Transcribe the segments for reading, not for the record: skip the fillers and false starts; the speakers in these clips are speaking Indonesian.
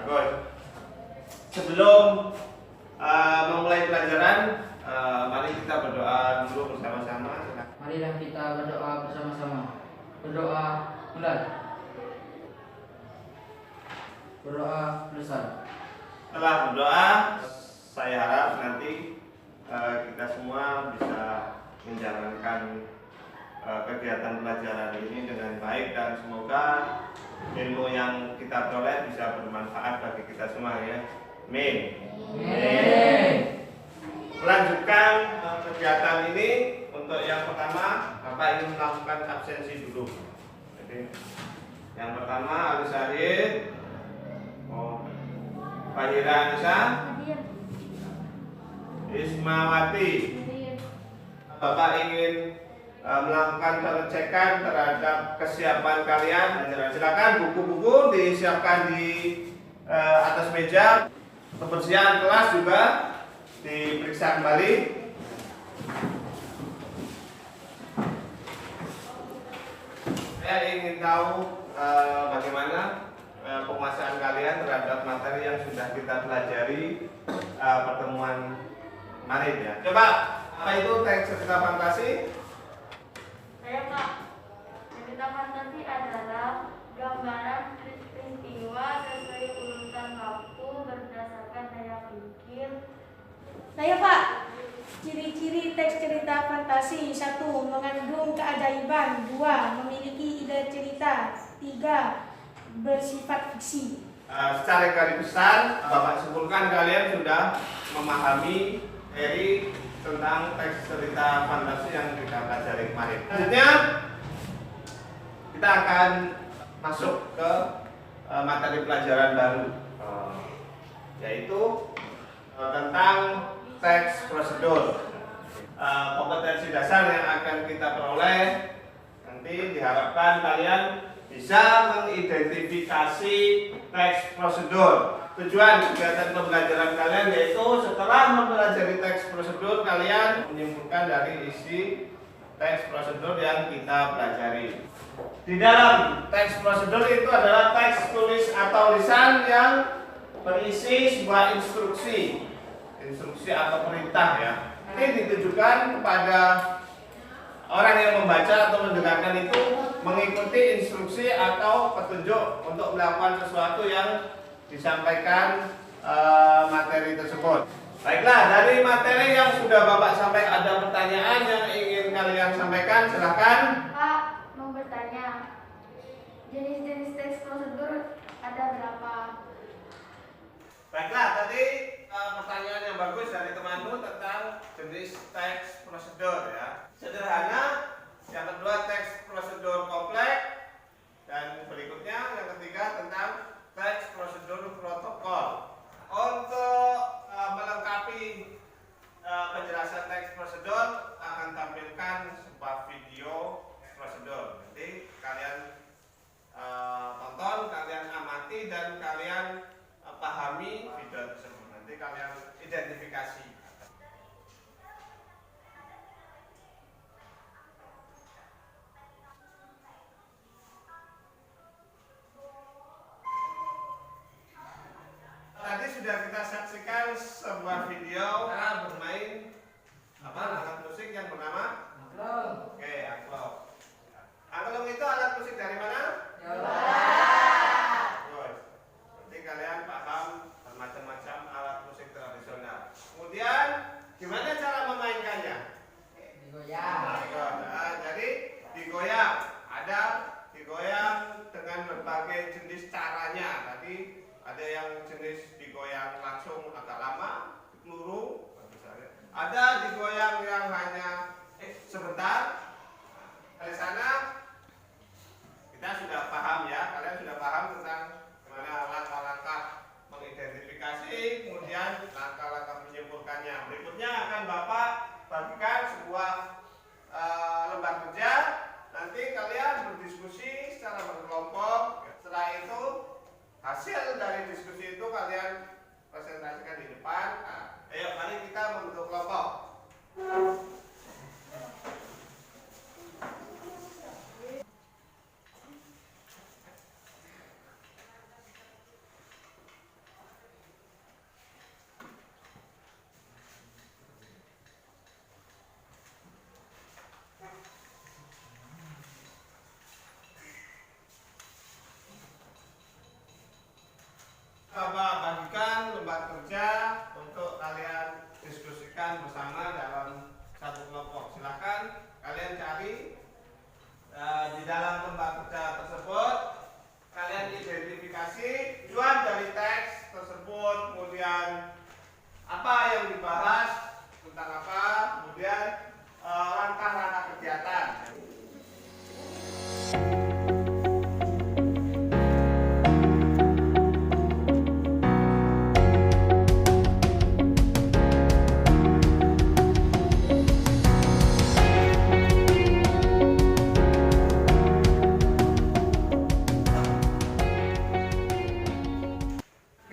Bagus. Sebelum memulai pelajaran, mari kita berdoa dulu bersama-sama. Marilah kita berdoa bersama-sama. Berdoa mulai. Berdoa besar. Setelah berdoa, saya harap nanti kita semua bisa menjalankan kegiatan pelajaran ini dengan baik dan semoga ilmu yang kita peroleh bisa bermanfaat bagi kita semua ya. Amin. Melanjutkan kegiatan ini, untuk yang pertama Bapak ingin melakukan absensi dulu. Jadi yang pertama Ali Syahid, Fahira Anissa, Ismawati. Bapak ingin melakukan pengecekan terhadap kesiapan kalian. Silakan buku-buku disiapkan di atas meja. Kebersihan kelas juga diperiksa kembali. Saya ingin tahu bagaimana penguasaan kalian terhadap materi yang sudah kita pelajari pertemuan kemarin ya. Coba, apa itu teks cerita fantasi? Saya Pak, cerita fantasi adalah gambaran peristiwa sesuai urutan waktu berdasarkan daya pikir. Saya Pak, ciri-ciri teks cerita fantasi: 1. Mengandung keajaiban. 2. Memiliki ide cerita. 3. Bersifat fiksi. Secara garis besar, Bapak simpulkan kalian sudah memahami dari tentang teks cerita fantasi yang kita pelajari kemarin. Selanjutnya kita akan masuk ke materi pelajaran baru, yaitu tentang teks prosedur. Kompetensi dasar yang akan kita peroleh nanti diharapkan kalian bisa mengidentifikasi teks prosedur. Tujuan kegiatan pembelajaran kalian yaitu setelah mempelajari teks prosedur, kalian menyimpulkan dari isi teks prosedur yang kita pelajari. Di dalam teks prosedur itu adalah teks tulis atau lisan yang berisi sebuah instruksi atau perintah ya. Ini ditujukan kepada orang yang membaca atau mendengarkan itu mengikuti instruksi atau petunjuk untuk melakukan sesuatu yang disampaikan materi tersebut. Baiklah, dari materi yang sudah Bapak sampaikan, ada pertanyaan yang ingin kalian sampaikan, silahkan. Pak, mau bertanya, jenis-jenis teks prosedur ada berapa? Baiklah, tadi pertanyaan yang bagus dari temanmu tentang jenis teks prosedur ya. Sederhana, yang kedua teks prosedur kompleks, dan berikutnya yang ketiga tentang teks prosedur protokol. Untuk melengkapi penjelasan teks prosedur akan tampilkan sebuah video prosedur. Jadi kalian tonton, kalian amati dan kalian pahami video tersebut. Nanti kalian identifikasi. Tadi sudah kita saksikan sebuah video bermain alat musik yang bernama Angklung. Oke, angklung. Angklung itu alat musik dari mana? Jawa. Good. Berarti kalian paham macam-macam alat musik tradisional. Kemudian gimana cara memainkannya? Digoyang. Jadi digoyang. Ada digoyang dengan berbagai jenis caranya. Tadi ada yang jenis digoyang langsung agak lama, peluru. Ada digoyang yang hanya sebentar. Dari sana kita sudah paham ya, kalian sudah paham tentang bagaimana langkah-langkah mengidentifikasi, kemudian langkah-langkah menyimpulkannya. Berikutnya akan Bapak bagikan sebuah lembar kerja. Nanti kalian berdiskusi secara berkelompok. Setelah itu hasil dari diskusi itu kalian presentasikan di depan. Ayo mari kita membentuk kelompok.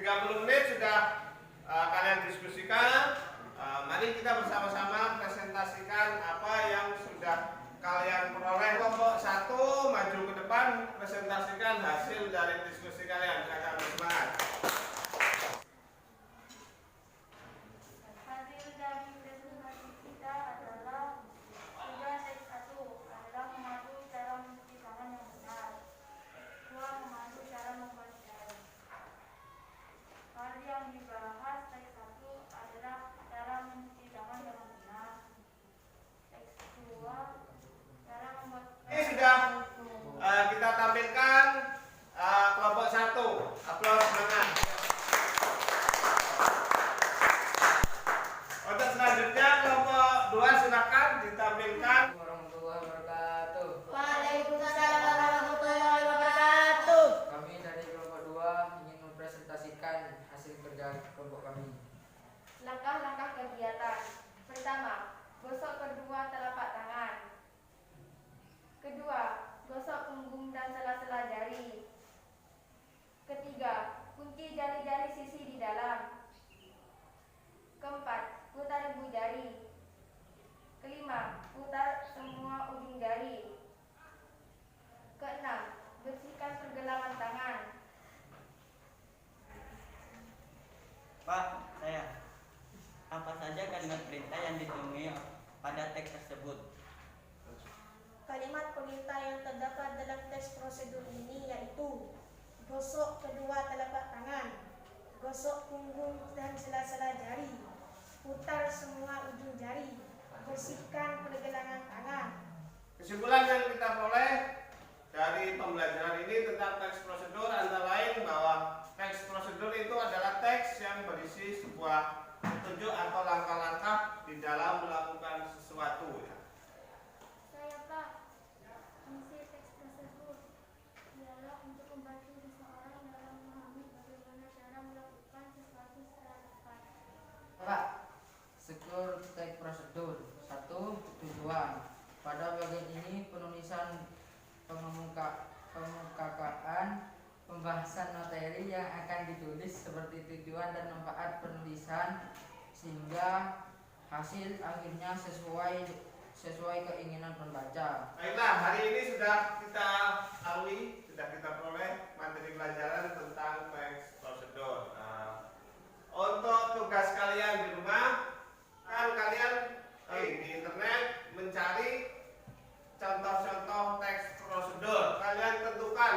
30 menit sudah kalian diskusikan. Mari kita bersama-sama presentasikan apa yang sudah kalian peroleh. Kelompok 1 maju ke depan, presentasikan hasil dari diskusi kalian. Silakan bersemangat. Hasil dari presentasi kita adalah tugas teks 1 adalah memandu cara mencuci tangan yang benar. 2. Memandu cara membuat garam. Hal yang dibahas teks 1 adalah cara mencuci tangan yang benar. Teks 2 cara membuat Ini sudah kita tampilkan kelompok 1. Aplaus semangat. Untuk selanjutnya kelompok 2 silakan ditampilkan. Warahmatullahi wabarakatuh. Waalaikumsalam warahmatullahi wabarakatuh. Kami dari kelompok 2 ingin mempresentasikan hasil kerja kelompok kami. langkah-langkah kegiatan. Pertama, gosok kedua telapak tangan. Kedua, gosok punggung dan sela-sela jari. Ketiga, kunci jari-jari sisi di dalam. Keempat, putar ibu jari. Kelima, putar semua ujung jari. Keenam, bersihkan pergelangan tangan. Pak, saya. Apa saja kalimat perintah yang ditemui pada teks tersebut? Kalimat perintah yang terdapat dalam teks prosedur ini yaitu gosok kedua telapak tangan, gosok punggung dan sela-sela jari, putar semua ujung jari, bersihkan pergelangan tangan. Kesimpulan yang kita peroleh dari pembelajaran ini tentang teks prosedur antara lain bahwa teks prosedur itu adalah teks yang berisi sebuah petunjuk atau langkah-langkah di dalam melakukan sesuatu. Ya. Saya Pak, misi teks tersebut ialah untuk membantu seseorang dalam memahami bagaimana cara melakukan sesuatu secara tepat. Pak, struktur teks prosedur. 1. Tujuan. Pada bagian ini penulisan pengemukaan pembahasan materi yang akan ditulis seperti tujuan dan manfaat penulisan sehingga hasil akhirnya sesuai keinginan pembaca. Baiklah, hari ini sudah kita lalui, sudah kita peroleh materi pelajaran tentang teks prosedur. Untuk tugas kalian di rumah, kan kalian di internet mencari contoh-contoh teks prosedur. Kalian tentukan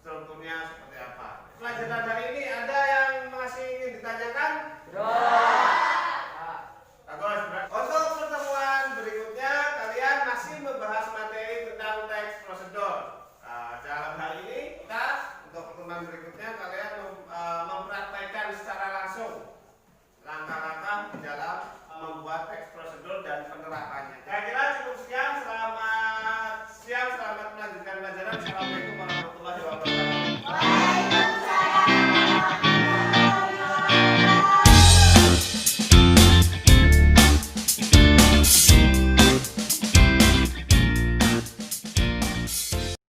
strukturnya seperti apa. Pelajaran hari ini ada yang masih ingin ditanyakan?